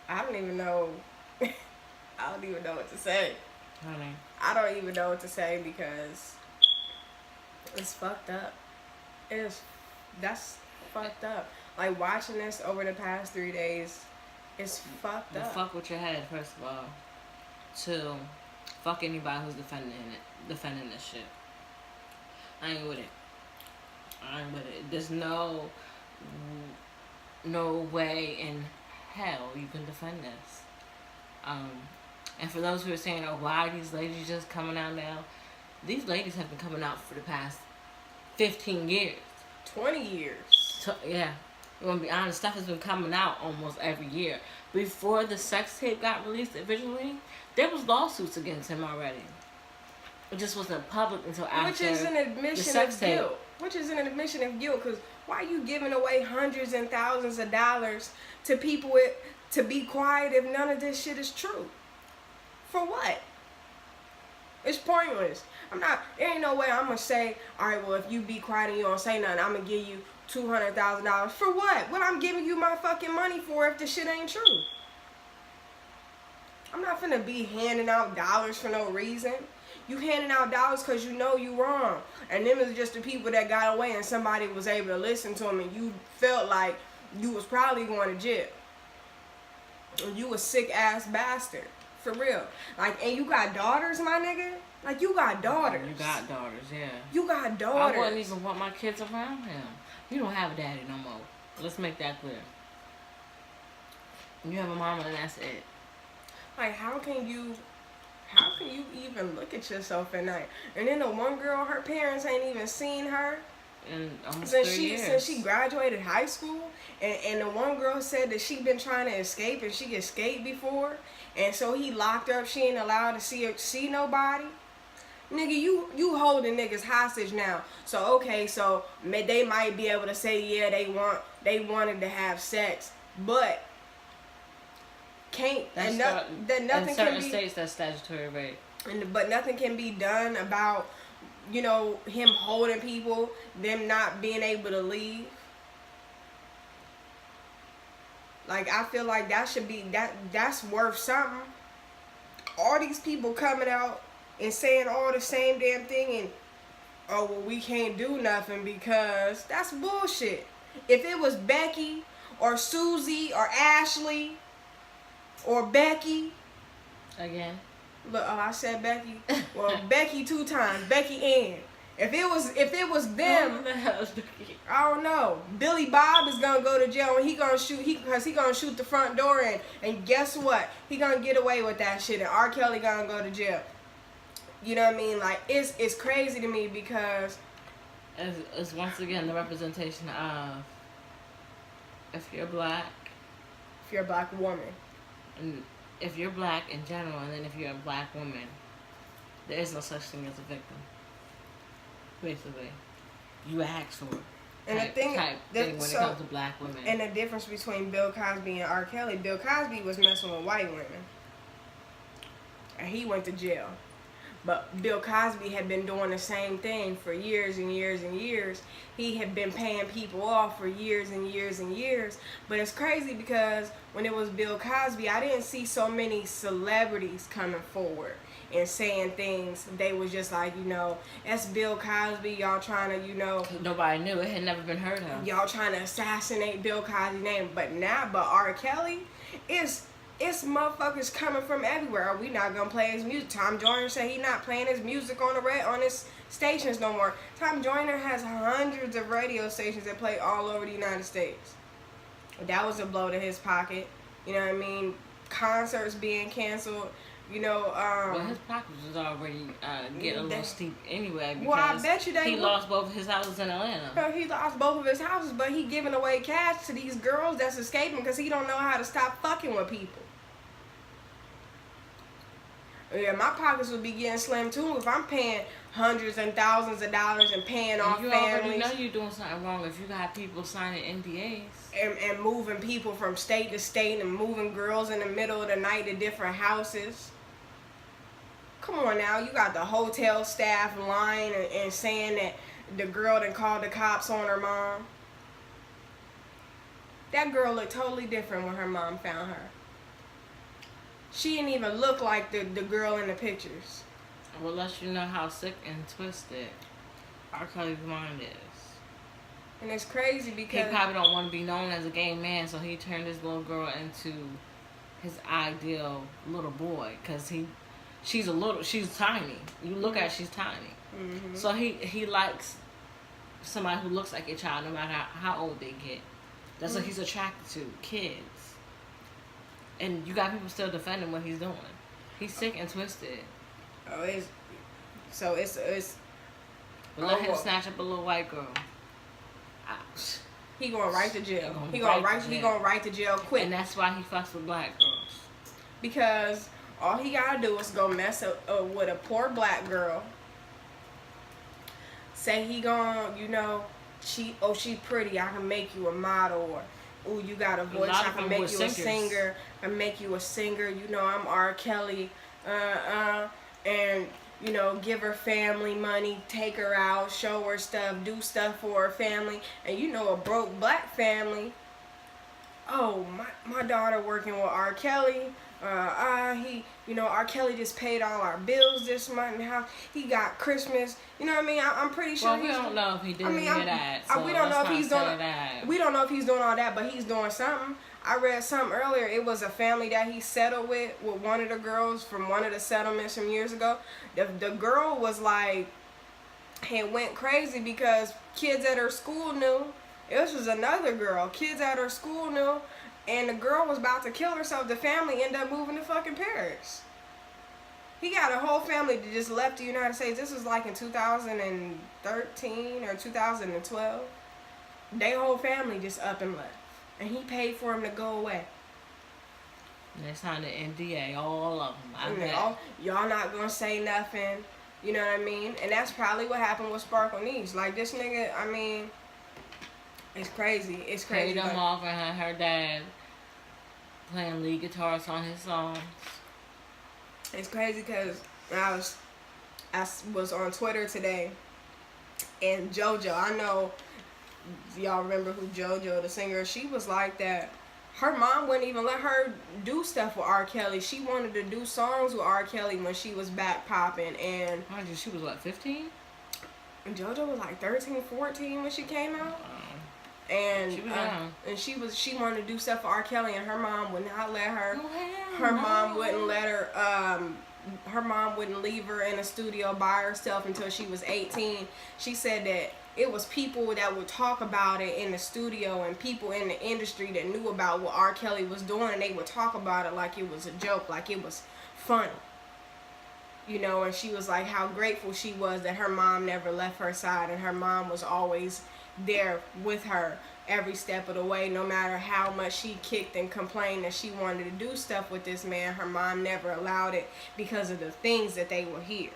I don't even know. I don't even know what to say. Honey. I don't even know what to say because it's fucked up. That's fucked up. Like watching this over the past 3 days, it's fucked Well, up. fuck with your head, first of all. Two, fuck anybody who's defending this shit. I ain't with it. There's no way in hell you can defend this. And for those who are saying, oh, why are these ladies just coming out now? These ladies have been coming out for the past 15 years. 20 years. So, yeah. I'm going to be honest, stuff has been coming out almost every year. Before the sex tape got released originally, there was lawsuits against him already. It just wasn't public until after. Which is an admission of guilt. Which is an admission of guilt, because why are you giving away hundreds and thousands of dollars to people to be quiet if none of this shit is true? For what? It's pointless. There ain't no way I'm going to say, all right, well, if you be quiet and you don't say nothing, I'm going to give you $200,000. For what? What I'm giving you my fucking money for if the shit ain't true? I'm not finna be handing out dollars for no reason. You handing out dollars because you know you wrong. And them is just the people that got away and somebody was able to listen to them and you felt like you was probably going to jail. You a sick ass bastard. For real. Like, and you got daughters, my nigga? Like, you got daughters. You got daughters, yeah. You got daughters. I wouldn't even want my kids around him. You don't have a daddy no more. Let's make that clear. You have a mama and that's it. Like, how can you even look at yourself at night? And then the one girl, her parents ain't even seen her in almost 3 years. Since she graduated high school. And the one girl said that she been trying to escape and she escaped before. And so he locked her up. She ain't allowed to see nobody. Nigga, you holding niggas hostage now. So okay, so they might be able to say, yeah, they wanted to have sex, but nothing in certain can be, states that's statutory rape. But nothing can be done about, you know, him holding people, them not being able to leave. Like, I feel like that should be, that's worth something. All these people coming out and saying all the same damn thing and, oh, well, we can't do nothing because that's bullshit. If it was Becky or Susie or Ashley or Becky. Again. Look, oh, I said Becky. Well, Becky 2 times. Becky Ann. If it was them, I don't know. Billy Bob is gonna go to jail and he gonna shoot the front door in, and guess what? He gonna get away with that shit, and RKelly gonna go to jail. You know what I mean? Like, it's crazy to me because it's once again the representation of if you're black woman, and if you're black in general, and then if you're a black woman, there is no such thing as a victim. Basically, you ask for it. And type thing when it comes to black women. And the difference between Bill Cosby and RKelly, Bill Cosby was messing with white women, and he went to jail. But Bill Cosby had been doing the same thing for years and years and years. He had been paying people off for years and years and years. But it's crazy because when it was Bill Cosby, I didn't see so many celebrities coming forward and saying things. They was just like, you know, that's Bill Cosby. Y'all trying to, you know. Nobody knew. It had never been heard of. Y'all trying to assassinate Bill Cosby's name. But RKelly is... It's motherfuckers coming from everywhere. Are we not gonna play his music? Tom Joyner said he not playing his music on his stations no more. Tom Joyner has hundreds of radio stations that play all over the United States. That was a blow to his pocket. You know what I mean? Concerts being canceled. You know, well, his pockets was already getting a little steep anyway because well, I bet you he lost both of his houses in Atlanta. He lost both of his houses, but he giving away cash to these girls that's escaping because he don't know how to stop fucking with people. Yeah, my pockets would be getting slim too if I'm paying hundreds and thousands of dollars and paying off families. You already know you're doing something wrong if you got people signing NDAs. And moving people from state to state and moving girls in the middle of the night to different houses. Come on now, you got the hotel staff lying and saying that the girl done called the cops on her mom. That girl looked totally different when her mom found her. She didn't even look like the girl in the pictures. Well, let you know how sick and twisted R. Kelly's mind is. And it's crazy because he probably don't want to be known as a gay man, so he turned this little girl into his ideal little boy. Cause she's tiny. You look at her, she's tiny. Mm-hmm. So he likes somebody who looks like a child, no matter how old they get. That's what he's attracted to, kids. And you got people still defending what he's doing. He's sick and twisted. Oh, it's. But let him snatch up a little white girl. He going right to jail. He going right to jail quick. And that's why he fucks with black girls. Because all he gotta do is go mess up with a poor black girl. Say he gon', she pretty, I can make you a model, or ooh, you got a voice, I can make you a singer. I make you a singer. I'm R. Kelly. And give her family money, take her out, show her stuff, do stuff for her family. And a broke black family. Oh, my daughter working with R. Kelly. R. Kelly just paid all our bills this month, and how he got Christmas. You know what I mean? I'm pretty sure. Well, we don't know if he did any of that. So we don't know if he's doing that. We don't know if he's doing all that, but he's doing something. I read something earlier. It was a family that he settled with one of the girls from one of the settlements from years ago. The girl was like, had went crazy because kids at her school knew. This was another girl. Kids at her school knew. And the girl was about to kill herself. The family ended up moving to fucking Paris. He got a whole family that just left the United States. This was like in 2013 or 2012. Their whole family just up and left. And he paid for them to go away. And they signed an NDA, all of them. Y'all not gonna say nothing. You know what I mean? And that's probably what happened with Sparkle Niche. Like, this nigga, I mean, it's crazy. It's crazy. Paid them off and her dad playing lead guitars on his songs. It's crazy because I was on Twitter today, and JoJo, I know y'all remember who JoJo, the singer, she was like that. Her mom wouldn't even let her do stuff with R. Kelly. She wanted to do songs with R. Kelly when she was back popping. And she was what, 15? And JoJo was like 13, 14 when she came out. And she was young. And she wanted to do stuff for R. Kelly, and her mom would not let her. Her mom wouldn't let her. Her mom wouldn't leave her in a studio by herself until she was 18. She said that it was people that would talk about it in the studio, and people in the industry that knew about what R. Kelly was doing, and they would talk about it like it was a joke, like it was funny. And she was like how grateful she was that her mom never left her side, and her mom was always there with her every step of the way. No matter how much she kicked and complained that she wanted to do stuff with this man, her mom never allowed it because of the things that they would hear.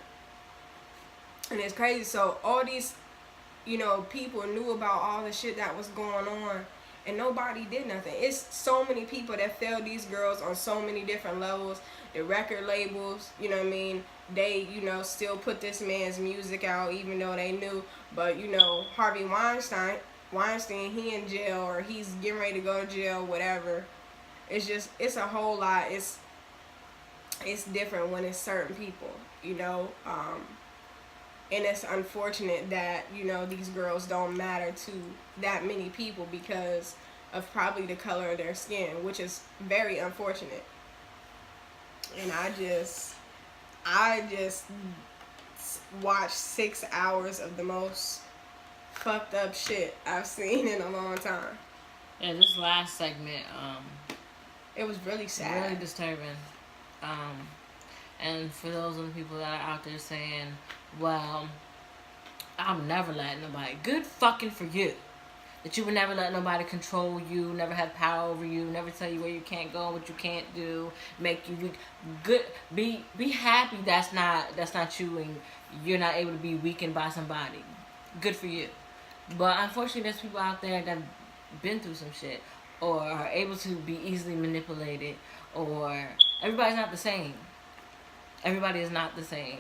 And it's crazy. So all these people knew about all the shit that was going on, and nobody did nothing. It's so many people that failed these girls on so many different levels. The record labels, they, still put this man's music out even though they knew. But, Harvey Weinstein, he in jail, or he's getting ready to go to jail, whatever. It's a whole lot. It's different when it's certain people, and it's unfortunate that, these girls don't matter to that many people because of probably the color of their skin, which is very unfortunate. And I just watched 6 hours of the most fucked up shit I've seen in a long time. Yeah, this last segment, it was really sad. Really disturbing. And for those of the people that are out there saying, well, I'm never letting nobody. Good fucking for you. That you would never let nobody control you, never have power over you, never tell you where you can't go, what you can't do, make you weak. Good. Be happy that's not you, and you're not able to be weakened by somebody. Good for you. But unfortunately, there's people out there that have been through some shit, or are able to be easily manipulated, or everybody's not the same. Everybody is not the same.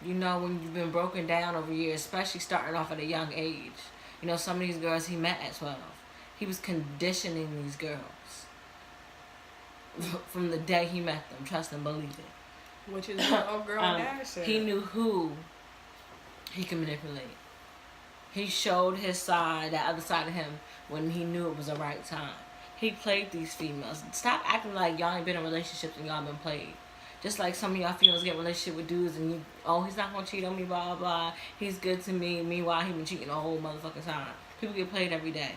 When you've been broken down over years, especially starting off at a young age. Some of these girls he met at 12. He was conditioning these girls. from the day he met them. Trust and believe it. Which is what old girl Dad said. He knew who he could manipulate. He showed his side, that other side of him, when he knew it was the right time. He played these females. Stop acting like y'all ain't been in relationships and y'all been played. Just like some of y'all females get in a relationship with dudes and you, oh, he's not gonna cheat on me, blah, blah, blah. He's good to me. Meanwhile, he been cheating the whole motherfucking time. People get played every day.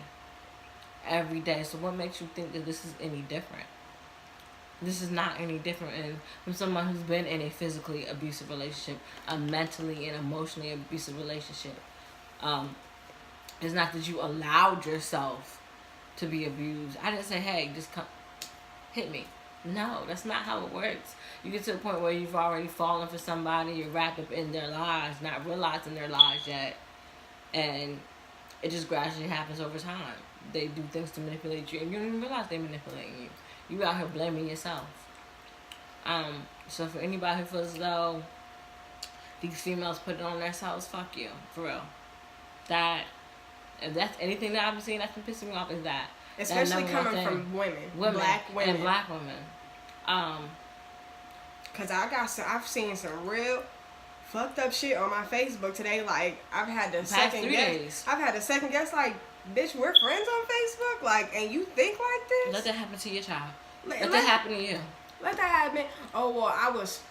Every day. So what makes you think that this is any different? This is not any different. And from someone who's been in a physically abusive relationship, a mentally and emotionally abusive relationship, it's not that you allowed yourself to be abused. I didn't say, hey, just come hit me. No, that's not how it works. You get to a point where you've already fallen for somebody, you're wrapped up in their lies, not realizing their lies yet, and it just gradually happens over time. They do things to manipulate you, and you don't even realize they're manipulating you. You out here blaming yourself. So for anybody who feels as though these females put it on themselves, fuck you, for real. That, if that's anything that I've been seeing that's been pissing me off, is that. Especially coming from women, black women. And black women. Cause I've seen some real fucked up shit on my Facebook today. Like I've had to second guess. I've had to second guess. Like, bitch, we're friends on Facebook. Like, and you think like this? Let that happen to your child. Let that happen to you. Let that happen. Oh well, I was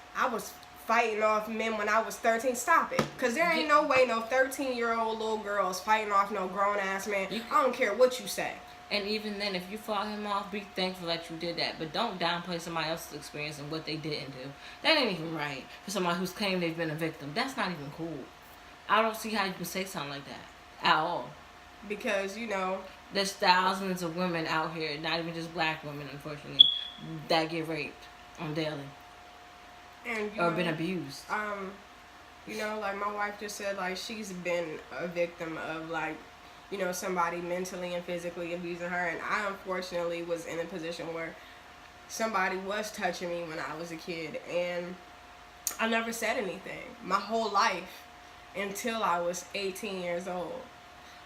fighting off men when I was 13. Stop it. Cause there ain't no way no 13-year-old little girl's fighting off no grown ass man. I don't care what you say. And even then, if you fought him off, be thankful that you did that. But don't downplay somebody else's experience and what they didn't do. That ain't even right for somebody who's claimed they've been a victim. That's not even cool. I don't see how you can say something like that at all. Because, you know, there's thousands of women out here, not even just black women, unfortunately, that get raped on daily. And, or been abused. You know, like my wife just said, like, she's been a victim of, like, you know, somebody mentally and physically abusing her. And I unfortunately was in a position where somebody was touching me when I was a kid. And I never said anything my whole life until I was 18 years old.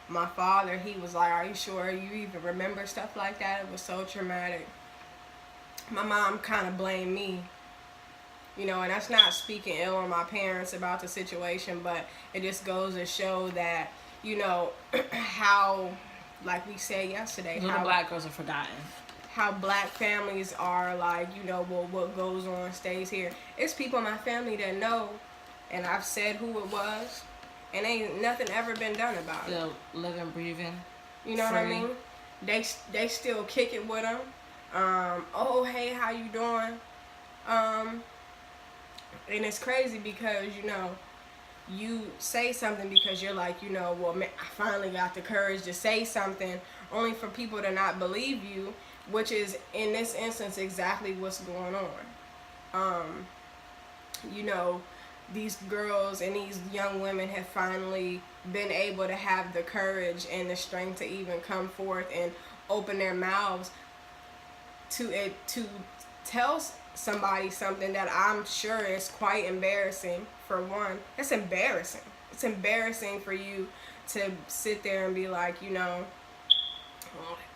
My father, he was like, are you sure you even remember stuff like that? It was so traumatic. My mom kind of blamed me. You know, and that's not speaking ill on my parents about the situation, but it just goes to show that, you know, how, like we said yesterday, how black girls are forgotten. How black families are like, you know, well, what goes on stays here. It's people in my family that know, and I've said who it was, and ain't nothing ever been done about it. Still living, breathing. You know what I mean? They still kick it with them. Oh, hey, how you doing? And it's crazy because, you know, you say something because you're like, you know, well, man, I finally got the courage to say something, only for people to not believe you, which is, in this instance, exactly what's going on. You know, these girls and these young women have finally been able to have the courage and the strength to even come forth and open their mouths to tell somebody something that I'm sure is quite embarrassing. For one, it's embarrassing. It's embarrassing for you to sit there and be like, you know,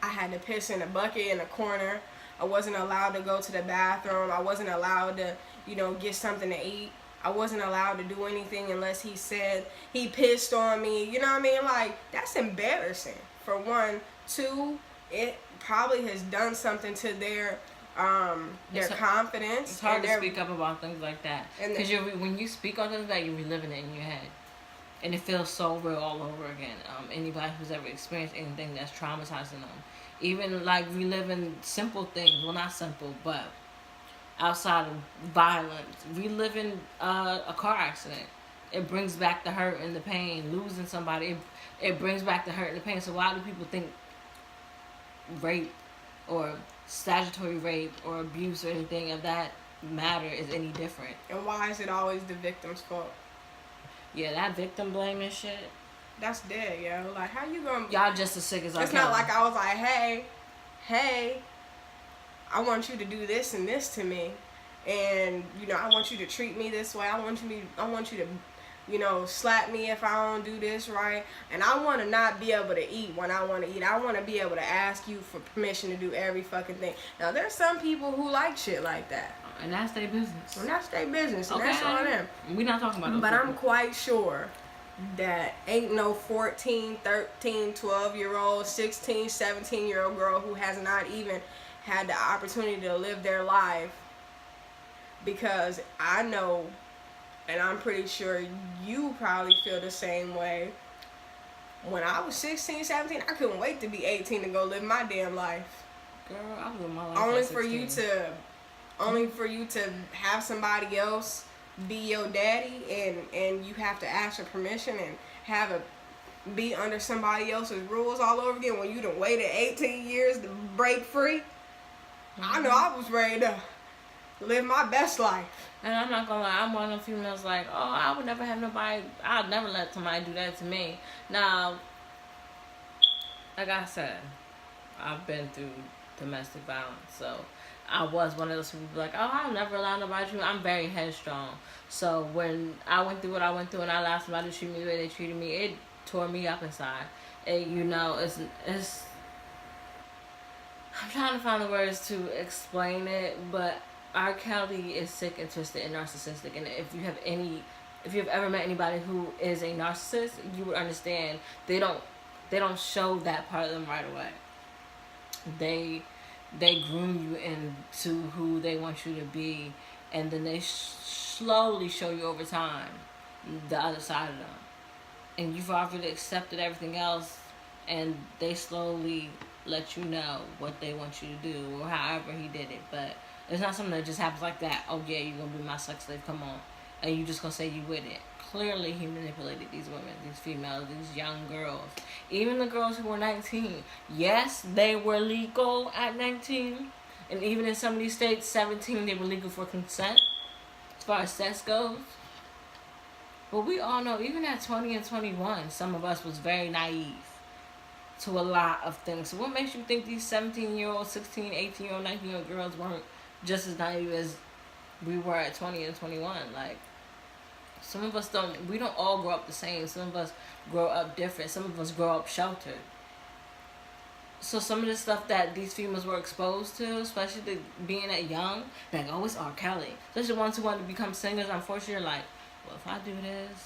I had to piss in a bucket in a corner. I wasn't allowed to go to the bathroom. I wasn't allowed to, you know, get something to eat. I wasn't allowed to do anything unless he said he pissed on me. You know what I mean? Like, that's embarrassing, for one. Two, it probably has done something to their confidence. It's hard to speak up about things like that. Because when you speak on things like that, you're reliving it in your head. And it feels so real all over again. Anybody who's ever experienced anything that's traumatizing them. Even like reliving simple things. Well, not simple, but outside of violence. Reliving a car accident. It brings back the hurt and the pain. Losing somebody. It brings back the hurt and the pain. So why do people think rape or statutory rape or abuse or anything of that matter is any different? And why is it always the victim's fault? Yeah, that victim blaming shit, that's dead, yo. Like, how you gonna... Y'all just as sick as I It's not like I was like, hey, I want you to do this and this to me, and, you know, I want you to treat me this way. I want you to slap me if I don't do this right. And I want to not be able to eat when I want to eat. I want to be able to ask you for permission to do every fucking thing. Now, there's some people who like shit like that. And that's their business. And that's their business. And that's on them. We're not talking about those But people. I'm quite sure that ain't no 14, 13, 12-year-old, 16, 17-year-old girl who has not even had the opportunity to live their life. Because I know, and I'm pretty sure you probably feel the same way. When I was 16, 17, I couldn't wait to be 18 to go live my damn life. Girl, I lived my life Only at for 16. only for you to have somebody else be your daddy, and you have to ask for permission and be under somebody else's rules all over again when you done waited 18 years to break free. I know I was ready to live my best life. And I'm not gonna lie, I'm one of the females like, oh, I would never have nobody, I'd never let somebody do that to me. Now, like I said, I've been through domestic violence, so I was one of those people like, oh, I'll never allow nobody to treat me. I'm very headstrong. So when I went through what I went through and I allowed somebody to treat me the way they treated me, it tore me up inside. And it's I'm trying to find the words to explain it, but RKelly is sick and twisted and narcissistic. And if you've ever met anybody who is a narcissist, you would understand they don't show that part of them right away. They groom you into who they want you to be, and then they slowly show you over time the other side of them. And you've already accepted everything else, and they slowly let you know what they want you to do, or however he did it. But it's not something that just happens like that. Oh yeah, you're gonna be my sex slave, come on. And you just gonna say you with it. Clearly he manipulated these women, these females, these young girls. Even the girls who were 19. Yes, they were legal at 19. And even in some of these states, 17, they were legal for consent, as far as sex goes. But we all know, even at 20 and 21, some of us was very naive to a lot of things. So what makes you think these 17-year-old, 16, 18-year-old, 19-year-old girls weren't just as naive as we were at 20 and 21? Like, some of us we don't all grow up the same. Some of us grow up different. Some of us grow up sheltered. So some of the stuff that these females were exposed to, especially being that young, like, oh, it's RKelly. Especially the ones who want to become singers, unfortunately, you're like, well, if I do this,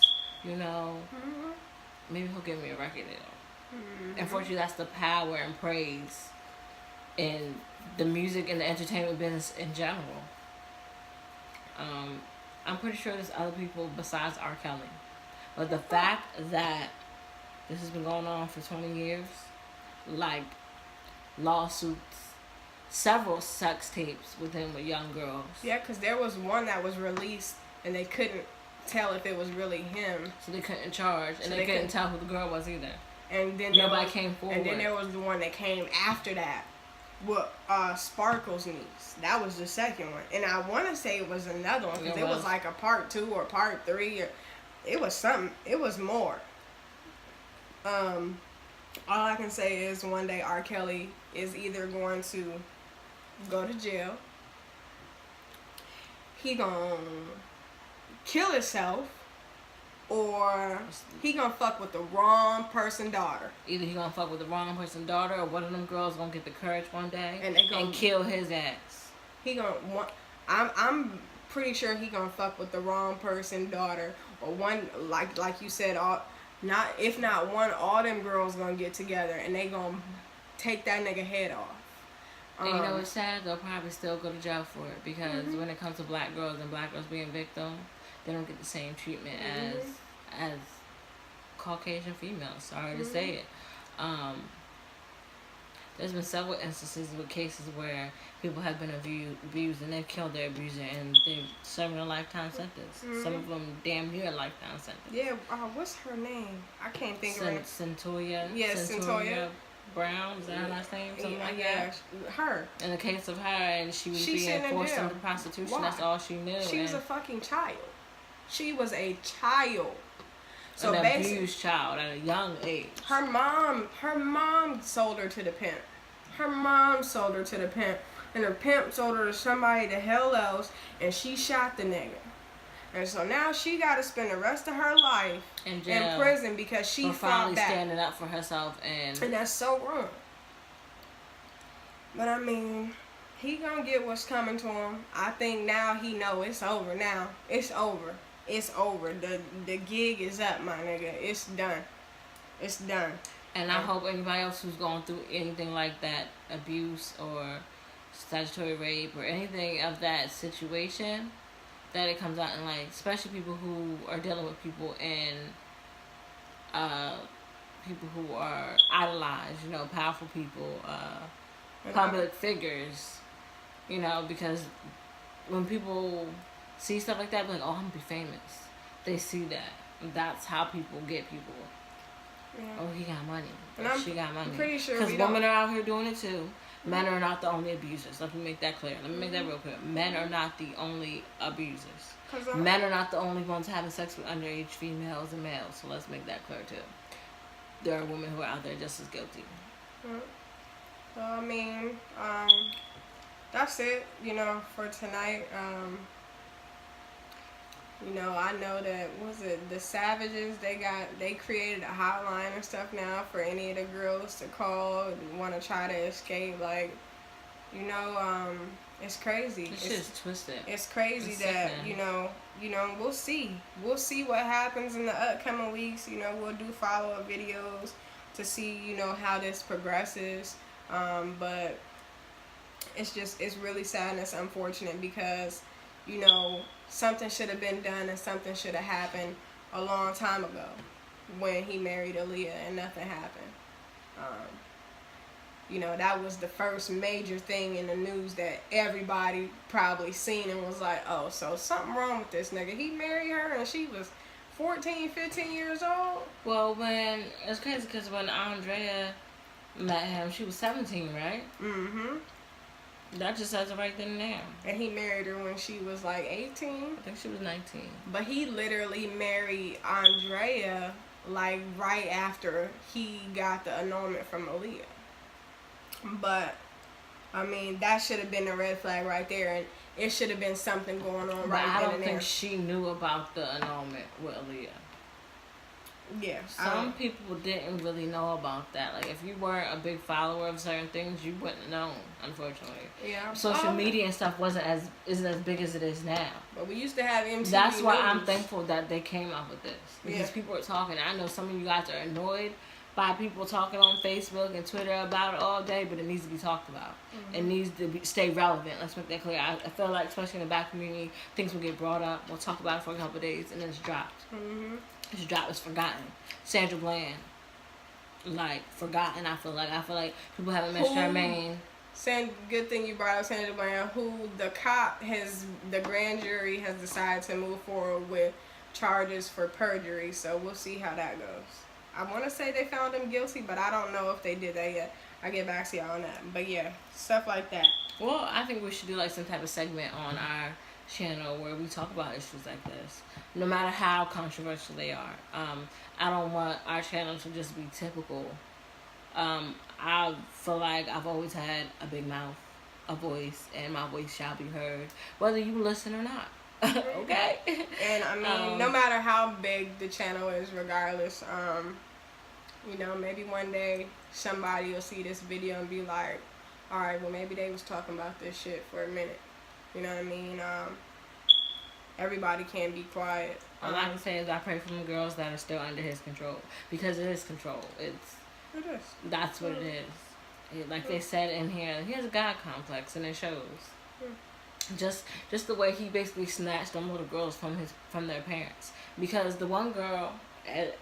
maybe he'll give me a record deal. Unfortunately, that's the power and praise in the music and the entertainment business in general. I'm pretty sure there's other people besides RKelly. But the fact that this has been going on for 20 years, like lawsuits, several sex tapes with him with young girls. Yeah, because there was one that was released and they couldn't tell if it was really him. So they couldn't charge, and they couldn't tell who the girl was either. And then nobody came forward. And then there was the one that came after that. With Sparkle's niece. That was the second one. And I want to say it was another one, because it was like a part 2 or part 3, or it was something. It was more. All I can say is one day RKelly is either going to go to jail, he gonna kill himself, or he gonna fuck with the wrong person daughter. Either he gonna fuck with the wrong person daughter, or one of them girls gonna get the courage one day and kill his ass. He gonna want. I'm pretty sure he gonna fuck with the wrong person daughter, or one like you said. If not one, all them girls gonna get together and they gonna take that nigga head off. And you know what's sad? They'll probably still go to jail for it, because when it comes to black girls and black girls being victims, they don't get the same treatment as Caucasian females. Sorry to say it. There's been several instances with cases where people have been abused and they've killed their abuser, and they're serving a lifetime sentence. Some of them damn near a lifetime sentence. Yeah, what's her name? I can't think of it. Centoya. Yes, Centoya Brown, is that her last name? Something like that. Her. In the case of her, and she was being forced into prostitution. Why? That's all she knew. She was a fucking child. She was a child. So an abused child at a young age. Her mom sold her to the pimp. Her mom sold her to the pimp, and her pimp sold her to somebody the hell else, and she shot the nigga. And so now she got to spend the rest of her life in prison because she fought finally back. standing up for herself. And that's so wrong. But I mean, he gonna get what's coming to him. I think now he know it's over now. It's over. It's over. The gig is up, my nigga. It's done. It's done. And I hope anybody else who's going through anything like that, abuse or statutory rape or anything of that situation, that it comes out in light. Especially people who are dealing with people in, people who are idolized, you know, powerful people, public figures, you know, because when people see stuff like that, like, oh, I'm gonna be famous. They see that. That's how people get people. Yeah. Oh, he got money. She got money. I'm pretty sure because women are out here doing it too. Men are not the only abusers. Let me make that clear. Let me make that real clear. Men are not the only abusers. Men are not the only ones having sex with underage females and males. So let's make that clear too. There are women who are out there just as guilty. Well, I mean, that's it, you know, for tonight. You know, I know that, the Savages, they created a hotline and stuff now for any of the girls to call and want to try to escape. Like, you know, it's crazy. This shit is twisted. It's crazy that, you know, we'll see. We'll see what happens in the upcoming weeks. You know, we'll do follow-up videos to see, you know, how this progresses. But it's really sad and it's unfortunate because, you know, something should have been done and something should have happened a long time ago when he married Aaliyah and nothing happened. You know, that was the first major thing in the news that everybody probably seen and was like, oh, so something wrong with this nigga. He married her and she was 14, 15 years old. Well, it's crazy because when Andrea met him, she was 17, right? Mm-hmm. That just says it right then and there. And he married her when she was like 18. I think she was 19. But he literally married Andrea like right after he got the annulment from Aaliyah. But I mean, that should have been a red flag right there, and it should have been something going on right then and there. I don't think she knew about the annulment with Aaliyah. Yeah. Some people didn't really know about that. Like, if you weren't a big follower of certain things, you wouldn't have known, unfortunately. Yeah. Social media and stuff isn't as big as it is now. But we used to have MTV That's why News. I'm thankful that they came up with this. Because people are talking. I know some of you guys are annoyed by people talking on Facebook and Twitter about it all day, but it needs to be talked about. Mm-hmm. It needs to stay relevant. Let's make that clear. I feel like, especially in the Black community, things will get brought up. We'll talk about it for a couple of days, and then it's dropped. Mm-hmm. It's dropped. It's forgotten. Sandra Bland, like, forgotten. I feel like people haven't met Charmaine. Good thing you brought up Sandra Bland, who the grand jury has decided to move forward with charges for perjury. So we'll see how that goes. I want to say they found him guilty, but I don't know if they did that yet. I'll get back to y'all on that. But yeah, stuff like that. Well, I think we should do like some type of segment on our channel where we talk about issues like this, no matter how controversial they are. I don't want our channel to just be typical. I feel like I've always had a big mouth, a voice, and my voice shall be heard, whether you listen or not. Okay? And I mean, no matter how big the channel is, regardless, you know, maybe one day somebody will see this video and be like, alright, well, maybe they was talking about this shit for a minute. You know what I mean? Everybody can't be quiet. All I can say is I pray for the girls that are still under his control, because it is control. It is. That's what it is. Like they said in here, he has a God complex, and it shows. Just the way he basically snatched them little girls from their parents. Because the one girl,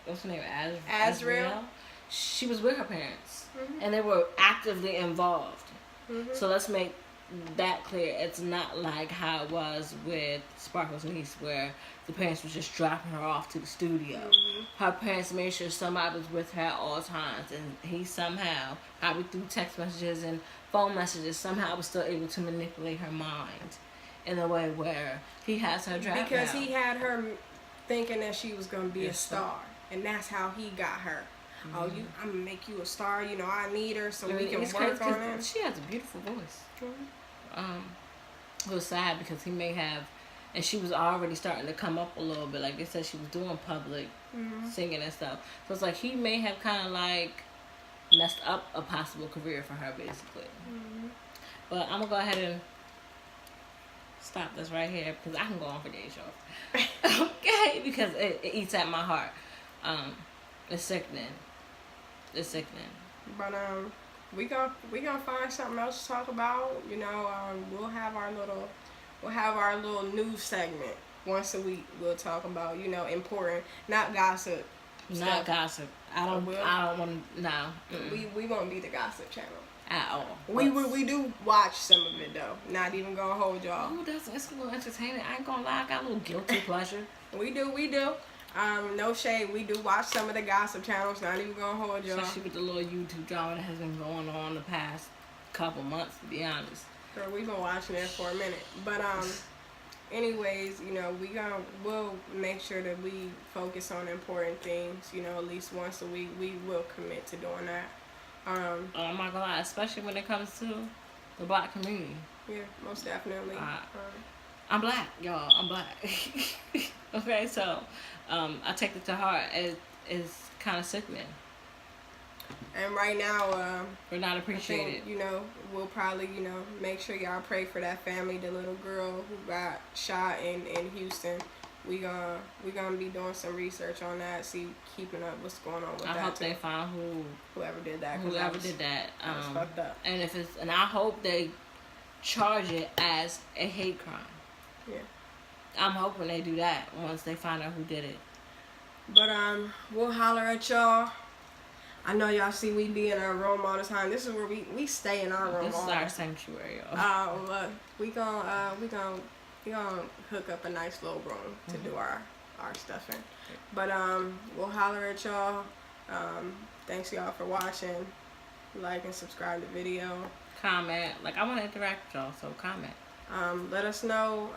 what's her name, Azrael, she was with her parents, and they were actively involved. So let's make that clear. It's not like how it was with Sparkle's niece, where the parents was just dropping her off to the studio. Her parents made sure somebody was with her at all times, and he somehow, probably through text messages and phone messages, somehow was still able to manipulate her mind in a way where he has her dropped because he had her thinking that she was going to be a star, and that's how he got her. Oh, I'm gonna make you a star. You know, I need her so we can work on it. She has a beautiful voice. It was sad because he may have and she was already starting to come up a little bit. Like they said, she was doing public singing and stuff. So it's like he may have kind of like messed up a possible career for her, basically. But I'm gonna go ahead and stop this right here because I can go on for days, y'all. Okay, because it eats at my heart. It's sickening. It's sickening. But we gonna find something else to talk about. You know, we'll have our little news segment once a week. We'll talk about, you know, important, not gossip. Not gossip. I don't want to. No. We won't be the gossip channel at all. We do watch some of it though. Not even gonna hold y'all. Oh, it's a little entertaining. I ain't gonna lie. I got a little guilty pleasure. We do. No shade. We do watch some of the gossip channels. Not even gonna hold y'all. Especially with the little YouTube drama that has been going on the past couple months, to be honest. Girl, we've been watching it for a minute. But anyways, you know, we'll make sure that we focus on important things. You know, at least once a week, we will commit to doing that. I'm not gonna lie, especially when it comes to the black community. Yeah, most definitely. I'm black, y'all. I'm black. Okay, so I take it to heart. It's kind of sickening. And right now, we're not appreciated. I think, you know, we'll probably, you know, make sure y'all pray for that family, the little girl who got shot in Houston. We gonna be doing some research on that, keeping up what's going on with that. I hope they find whoever did that. Whoever did that. That's fucked up. And I hope they charge it as a hate crime. Yeah. I'm hoping they do that once they find out who did it. But we'll holler at y'all. I know y'all see we be in our room all the time. This is where we stay in our room. This is our sanctuary, y'all. Look, we gonna hook up a nice little room to do our stuff in. But we'll holler at y'all. Thanks y'all for watching. Like and subscribe to the video. Comment. Like, I want to interact with y'all, so comment. Let us know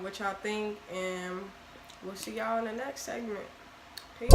what y'all think, and we'll see y'all in the next segment. Peace.